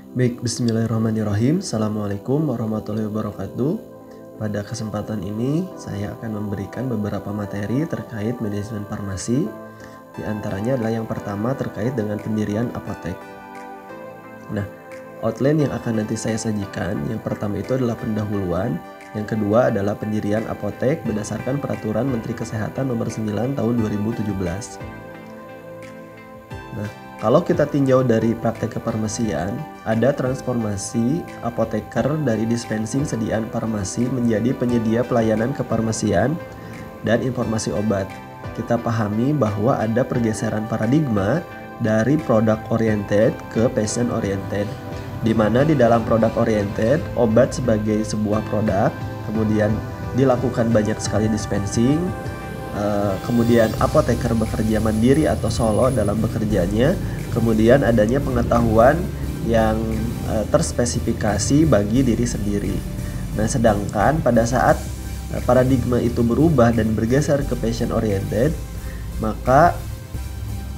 Baik, bismillahirrahmanirrahim. Assalamualaikum warahmatullahi wabarakatuh. Pada kesempatan ini, saya akan memberikan beberapa materi terkait manajemen farmasi. Di antaranya adalah yang pertama terkait dengan pendirian apotek. Nah, outline yang akan nanti saya sajikan, yang pertama itu adalah pendahuluan. Yang kedua adalah pendirian apotek berdasarkan Peraturan Menteri Kesehatan Nomor 9 Tahun 2017. Nah, kalau kita tinjau dari praktek kefarmasian, ada transformasi apoteker dari dispensing sediaan farmasi menjadi penyedia pelayanan kefarmasian dan informasi obat. Kita pahami bahwa ada pergeseran paradigma dari product oriented ke patient oriented, di mana di dalam product oriented, obat sebagai sebuah produk, kemudian dilakukan banyak sekali dispensing, kemudian apoteker bekerja mandiri atau solo dalam bekerjanya, kemudian adanya pengetahuan yang terspesifikasi bagi diri sendiri. Nah, sedangkan pada saat paradigma itu berubah dan bergeser ke patient oriented, maka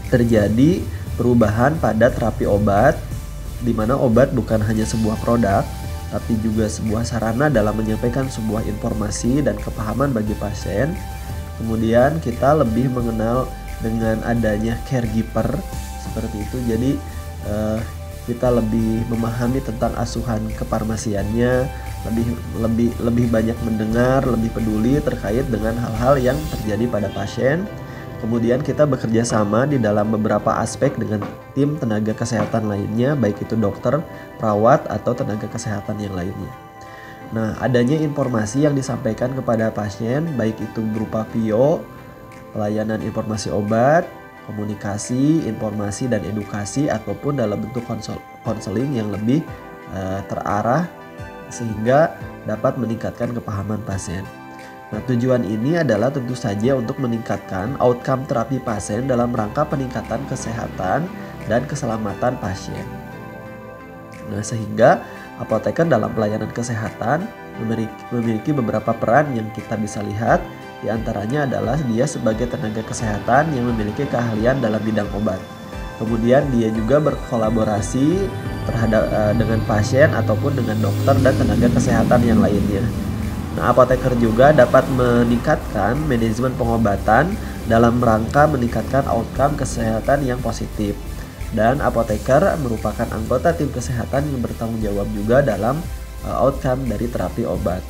terjadi perubahan pada terapi obat, di mana obat bukan hanya sebuah produk, tapi juga sebuah sarana dalam menyampaikan sebuah informasi dan kepahaman bagi pasien. Kemudian kita lebih mengenal dengan adanya caregiver seperti itu. Jadi kita lebih memahami tentang asuhan kefarmasiannya, lebih banyak mendengar, lebih peduli terkait dengan hal-hal yang terjadi pada pasien. Kemudian kita bekerja sama di dalam beberapa aspek dengan tim tenaga kesehatan lainnya, baik itu dokter, perawat, atau tenaga kesehatan yang lainnya. Nah, adanya informasi yang disampaikan kepada pasien, baik itu berupa VIO, pelayanan informasi obat, komunikasi, informasi, dan edukasi, ataupun dalam bentuk konseling yang lebih terarah sehingga dapat meningkatkan kepahaman pasien. Nah, tujuan ini adalah tentu saja untuk meningkatkan outcome terapi pasien dalam rangka peningkatan kesehatan dan keselamatan pasien. Nah, sehingga apoteker dalam pelayanan kesehatan memiliki beberapa peran yang kita bisa lihat. Di antaranya adalah dia sebagai tenaga kesehatan yang memiliki keahlian dalam bidang obat. Kemudian dia juga berkolaborasi dengan pasien ataupun dengan dokter dan tenaga kesehatan yang lainnya. Nah, apoteker juga dapat meningkatkan manajemen pengobatan dalam rangka meningkatkan outcome kesehatan yang positif. Dan apoteker merupakan anggota tim kesehatan yang bertanggung jawab juga dalam outcome dari terapi obat.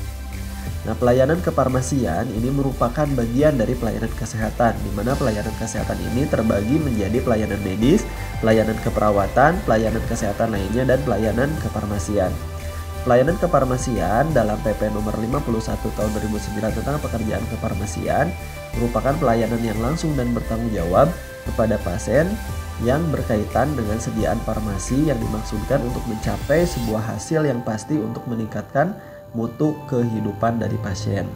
Nah, pelayanan kefarmasian ini merupakan bagian dari pelayanan kesehatan, di mana pelayanan kesehatan ini terbagi menjadi pelayanan medis, pelayanan keperawatan, pelayanan kesehatan lainnya, dan pelayanan kefarmasian. Pelayanan kefarmasian dalam PP nomor 51 tahun 2009 tentang pekerjaan kefarmasian merupakan pelayanan yang langsung dan bertanggung jawab kepada pasien yang berkaitan dengan sediaan farmasi yang dimaksudkan untuk mencapai sebuah hasil yang pasti untuk meningkatkan mutu kehidupan dari pasien.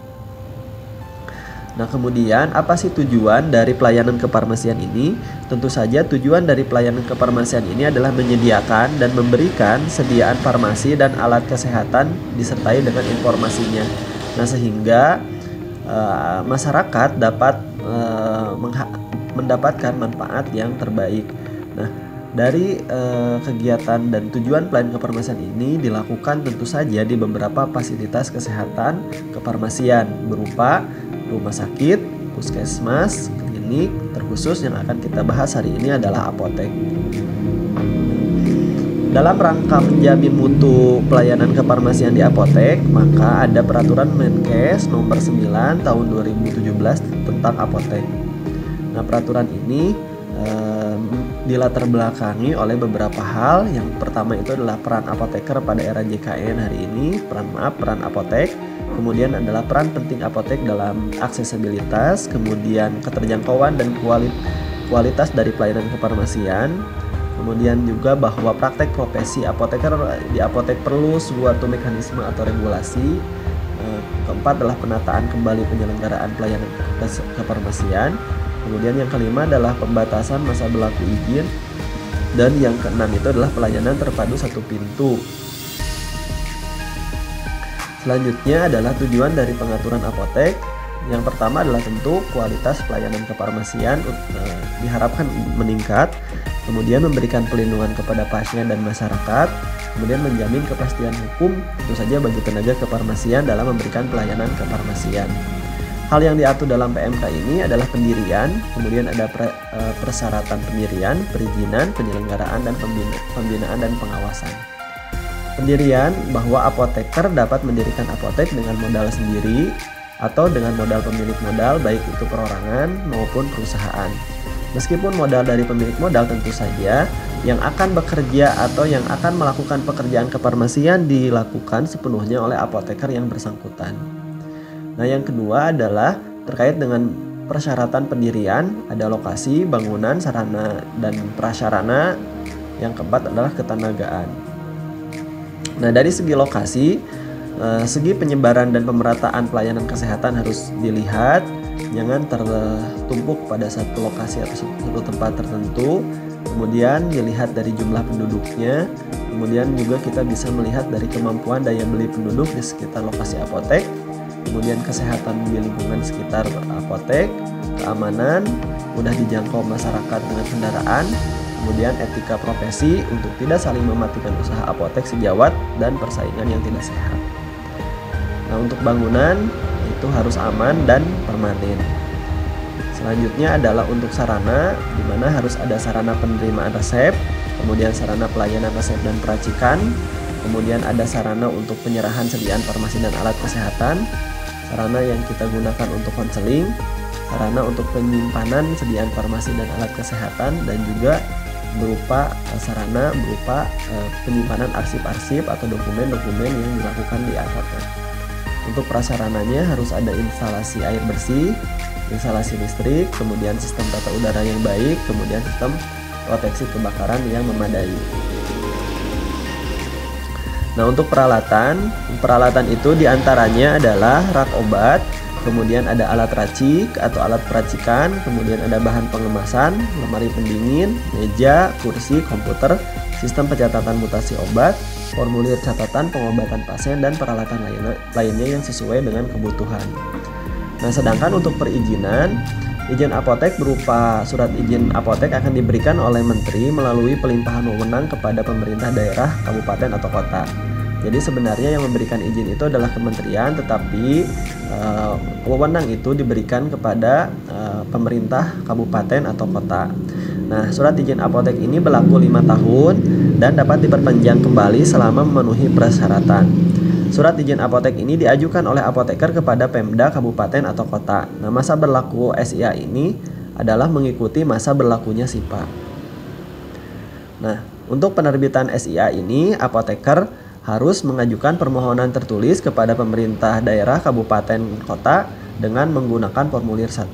Nah, kemudian apa sih tujuan dari pelayanan kefarmasian ini? Tentu saja tujuan dari pelayanan kefarmasian ini adalah menyediakan dan memberikan sediaan farmasi dan alat kesehatan disertai dengan informasinya. Nah, sehingga masyarakat dapat mendapatkan manfaat yang terbaik. Nah, dari kegiatan dan tujuan pelayanan kefarmasian ini dilakukan tentu saja di beberapa fasilitas kesehatan kefarmasian berupa rumah sakit, puskesmas, klinik, terkhusus yang akan kita bahas hari ini adalah apotek. Dalam rangka menjamin mutu pelayanan kefarmasian di apotek, maka ada Peraturan Menkes Nomor 9 Tahun 2017 tentang apotek. Nah, peraturan ini dilatar belakangi oleh beberapa hal. Yang pertama itu adalah peran apoteker pada era JKN hari ini, peran apotek. Kemudian adalah peran penting apotek dalam aksesibilitas, kemudian keterjangkauan dan kualitas dari pelayanan kefarmasian. Kemudian juga bahwa praktek profesi apoteker di apotek perlu suatu mekanisme atau regulasi. Keempat adalah penataan kembali penyelenggaraan pelayanan kefarmasian. Kemudian yang kelima adalah pembatasan masa berlaku izin. Dan yang keenam itu adalah pelayanan terpadu satu pintu. Selanjutnya adalah tujuan dari pengaturan apotek. Yang pertama adalah tentu kualitas pelayanan kefarmasian diharapkan meningkat, kemudian memberikan pelindungan kepada pasien dan masyarakat, kemudian menjamin kepastian hukum tentu saja bagi tenaga kefarmasian dalam memberikan pelayanan kefarmasian. Hal yang diatur dalam PMK ini adalah pendirian, kemudian ada persyaratan pendirian, perizinan, penyelenggaraan, dan pembinaan dan pengawasan. Pendirian bahwa apoteker dapat mendirikan apotek dengan modal sendiri atau dengan modal pemilik modal, baik itu perorangan maupun perusahaan. Meskipun modal dari pemilik modal tentu saja yang akan bekerja atau yang akan melakukan pekerjaan kefarmasian dilakukan sepenuhnya oleh apoteker yang bersangkutan. Nah, yang kedua adalah terkait dengan persyaratan pendirian, ada lokasi, bangunan, sarana, dan prasarana. Yang keempat adalah ketenagaan. Nah, dari segi lokasi, segi penyebaran dan pemerataan pelayanan kesehatan harus dilihat, jangan tertumpuk pada satu lokasi atau satu tempat tertentu. Kemudian dilihat dari jumlah penduduknya, kemudian juga kita bisa melihat dari kemampuan daya beli penduduk di sekitar lokasi apotek, kemudian kesehatan di lingkungan sekitar apotek, keamanan, mudah dijangkau masyarakat dengan kendaraan, kemudian etika profesi untuk tidak saling mematikan usaha apotek sejawat dan persaingan yang tidak sehat. Nah, untuk bangunan itu harus aman dan permanen. Selanjutnya adalah untuk sarana, di mana harus ada sarana penerimaan resep, kemudian sarana pelayanan resep dan peracikan, kemudian ada sarana untuk penyerahan sediaan farmasi dan alat kesehatan, sarana yang kita gunakan untuk konseling, sarana untuk penyimpanan sediaan farmasi dan alat kesehatan, dan juga berupa sarana berupa penyimpanan arsip-arsip atau dokumen-dokumen yang dilakukan di apotek. Untuk prasarananya harus ada instalasi air bersih, instalasi listrik, kemudian sistem tata udara yang baik, kemudian sistem proteksi kebakaran yang memadai. Nah, untuk peralatan itu diantaranya adalah rak obat, kemudian ada alat racik atau alat peracikan, kemudian ada bahan pengemasan, lemari pendingin, meja, kursi, komputer, sistem pencatatan mutasi obat, formulir catatan pengobatan pasien, dan peralatan lainnya yang sesuai dengan kebutuhan. Nah, sedangkan untuk perizinan, izin apotek berupa surat izin apotek akan diberikan oleh Menteri melalui pelimpahan wewenang kepada pemerintah daerah, kabupaten, atau kota. Jadi sebenarnya yang memberikan izin itu adalah kementerian, tetapi wewenang itu diberikan kepada pemerintah kabupaten atau kota. Nah, surat izin apotek ini berlaku 5 tahun dan dapat diperpanjang kembali selama memenuhi persyaratan. Surat izin apotek ini diajukan oleh apoteker kepada Pemda kabupaten atau kota. Nah, masa berlaku SIA ini adalah mengikuti masa berlakunya SIPA. Nah, untuk penerbitan SIA ini apoteker harus mengajukan permohonan tertulis kepada pemerintah daerah, kabupaten, kota dengan menggunakan formulir 1.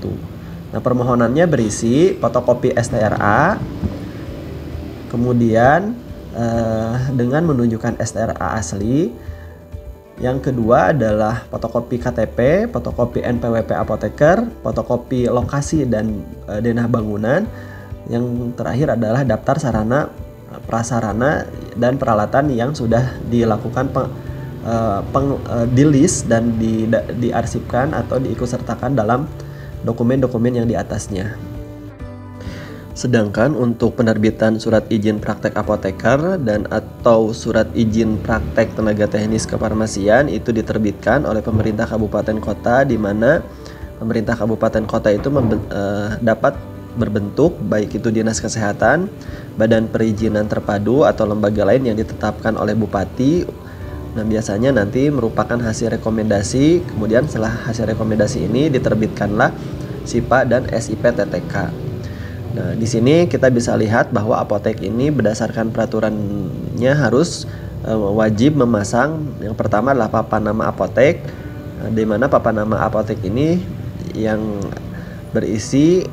Nah, permohonannya berisi fotokopi STRA, kemudian dengan menunjukkan STRA asli. Yang kedua adalah fotokopi KTP, fotokopi NPWP apoteker, fotokopi lokasi dan denah bangunan. Yang terakhir adalah daftar sarana, prasarana, dan peralatan yang sudah dilakukan di list dan diarsipkan atau diikutsertakan dalam dokumen-dokumen yang di atasnya. Sedangkan untuk penerbitan surat izin praktek apoteker dan atau surat izin praktek tenaga teknis kefarmasian itu diterbitkan oleh pemerintah kabupaten kota, di mana pemerintah kabupaten kota itu dapat berbentuk baik itu dinas kesehatan, badan perizinan terpadu, atau lembaga lain yang ditetapkan oleh bupati. Nah, biasanya nanti merupakan hasil rekomendasi, kemudian setelah hasil rekomendasi ini diterbitkanlah SIPA dan SIP TTK. Nah, di sini kita bisa lihat bahwa apotek ini berdasarkan peraturannya harus wajib memasang, yang pertama adalah papan nama apotek, di mana papan nama apotek ini yang berisi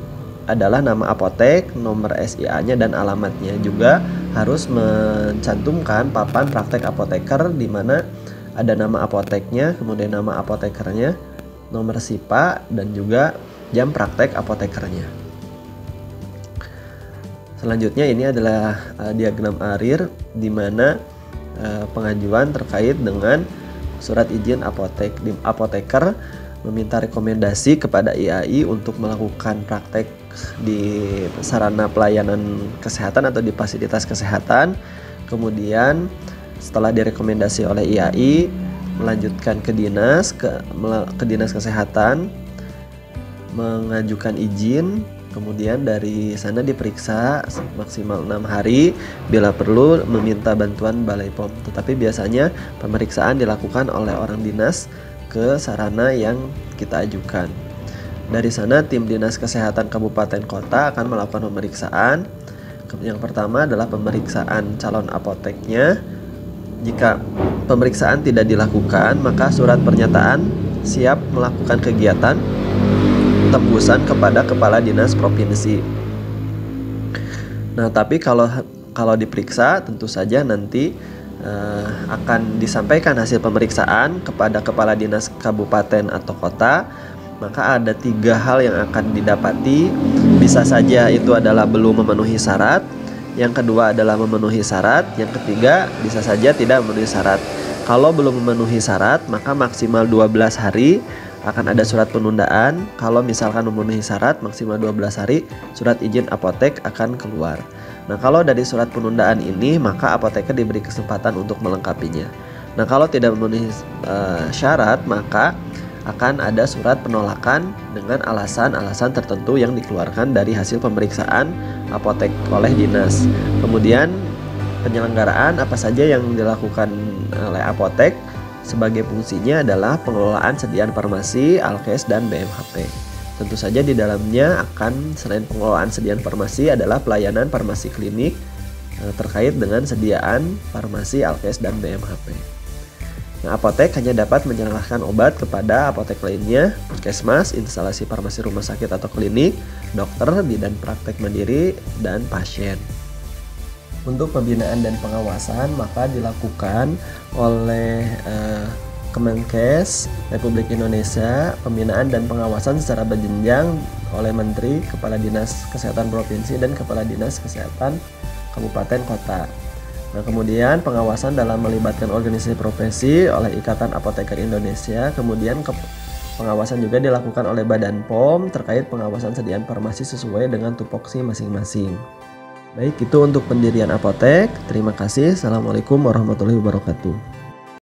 adalah nama apotek, nomor SIA-nya, dan alamatnya. Juga harus mencantumkan papan praktek apoteker, di mana ada nama apoteknya, kemudian nama apotekernya, nomor SIPA, dan juga jam praktek apotekernya. Selanjutnya ini adalah diagram ARIR, di mana pengajuan terkait dengan surat izin apoteker meminta rekomendasi kepada IAI untuk melakukan praktek di sarana pelayanan kesehatan atau di fasilitas kesehatan. Kemudian Setelah direkomendasi oleh IAI, melanjutkan ke dinas kesehatan, mengajukan izin, kemudian dari sana diperiksa maksimal 6 hari, bila perlu meminta bantuan Balai POM. Tetapi biasanya pemeriksaan dilakukan oleh orang dinas ke sarana yang kita ajukan. Dari sana tim dinas kesehatan kabupaten kota akan melakukan pemeriksaan. Yang pertama adalah pemeriksaan calon apoteknya. Jika pemeriksaan tidak dilakukan, maka surat pernyataan siap melakukan kegiatan tembusan kepada kepala dinas provinsi. Nah, tapi kalau diperiksa tentu saja nanti akan disampaikan hasil pemeriksaan kepada kepala dinas kabupaten atau kota. Maka ada 3 hal yang akan didapati. Bisa saja itu adalah belum memenuhi syarat, yang kedua adalah memenuhi syarat, yang ketiga bisa saja tidak memenuhi syarat. Kalau belum memenuhi syarat, maka maksimal 12 hari akan ada surat penundaan. Kalau misalkan memenuhi syarat, maksimal 12 hari surat izin apotek akan keluar. Nah, kalau dari surat penundaan ini, maka apoteker diberi kesempatan untuk melengkapinya. Nah, kalau tidak memenuhi syarat, maka akan ada surat penolakan dengan alasan-alasan tertentu yang dikeluarkan dari hasil pemeriksaan apotek oleh dinas. Kemudian penyelenggaraan apa saja yang dilakukan oleh apotek sebagai fungsinya adalah pengelolaan sediaan farmasi, Alkes, dan BMHP. Tentu saja di dalamnya akan selain pengelolaan sediaan farmasi adalah pelayanan farmasi klinik terkait dengan sediaan farmasi, Alkes, dan BMHP. Nah, apotek hanya dapat menyerahkan obat kepada apotek lainnya, puskesmas, instalasi farmasi rumah sakit atau klinik, dokter, bidan praktek mandiri, dan pasien. Untuk pembinaan dan pengawasan maka dilakukan oleh Kemenkes Republik Indonesia. Pembinaan dan pengawasan secara berjenjang oleh Menteri, Kepala Dinas Kesehatan Provinsi, dan Kepala Dinas Kesehatan Kabupaten Kota. Nah, kemudian pengawasan dalam melibatkan organisasi profesi oleh Ikatan Apoteker Indonesia. Kemudian pengawasan juga dilakukan oleh Badan POM terkait pengawasan sediaan farmasi sesuai dengan tupoksi masing-masing. Baik, itu untuk pendirian apotek. Terima kasih. Assalamualaikum warahmatullahi wabarakatuh.